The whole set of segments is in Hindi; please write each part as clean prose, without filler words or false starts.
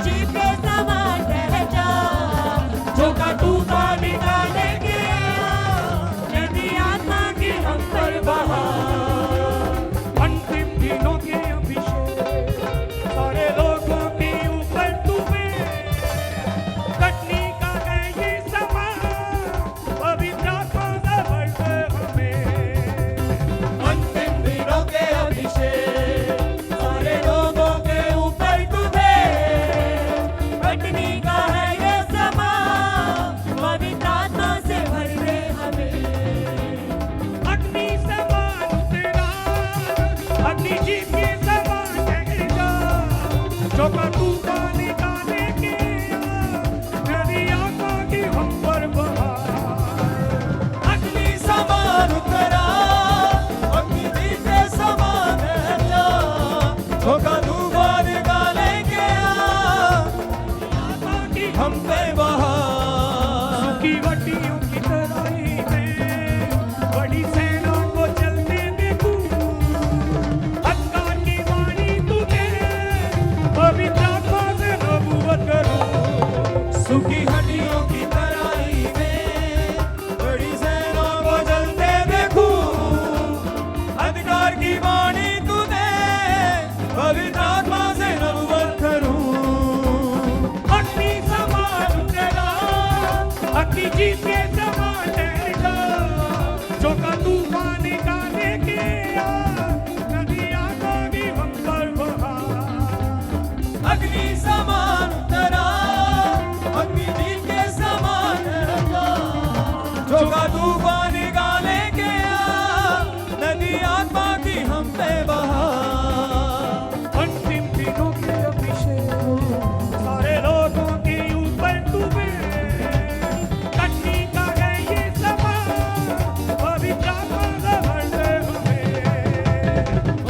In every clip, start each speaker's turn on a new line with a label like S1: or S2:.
S1: जीभ के समान रह जा। झोंका तूफान निकालेंगे नदी आत्मा की हम पर बहा।
S2: अंतिम दिनों के अभिषेक सारे लोगों के ऊपर तुम्हें कटनी का है ये समा पवित्र आत्मा से भर दे हमें।
S1: अंतिम दिनों के अभिषेक सारे लोगों के ऊपर तुम्हें कटनी का है ये समा पवित्र आत्मा से भर दे हमें।
S2: अग्नि समान तेरा अग्नि जीव के समान रहेगा। झोंका तूफान निकालेंगे नदी आत्मा की हम पर बहा।
S1: अग्नि समान उतरा अग्नि जीव के समान है जा। झोंका तूफान निकालेंगे
S2: आत्मा की
S1: हम पे बहा।
S2: की वटियों की तराई में बड़ी सेना को चलते देखूं। अंधकार की वाणी तुम्हें पवित्र आत्मा से नबूवत करूं।
S1: सूखी हड्डियों की तराई में बड़ी सेना को जलते देखूं। अंधकार की वाणी तूने पवित्र आत्मा से नबूवत करूं।
S2: अग्नि समान तेरा अग्नि जीव के समान रहेगा। झोंका तूफान निकालेंगे नदी आत्मा की हम पर बहा।
S1: अग्नि समान उतरा अग्नि जीव के समान रहेगा। झोंका तूफान निकालेंगे नदी आत्मा की हम पे बहा।
S2: अंतिम दिनों के अभिषेक सारे लोगों के ऊपर तुम्हें कटनी का है ये समा पवित्र आत्मा से भर दे हमें।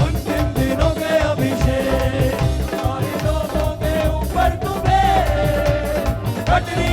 S1: अंतिम दिनों के अभिषेक सारे लोगों के ऊपर तुम्हें कटनी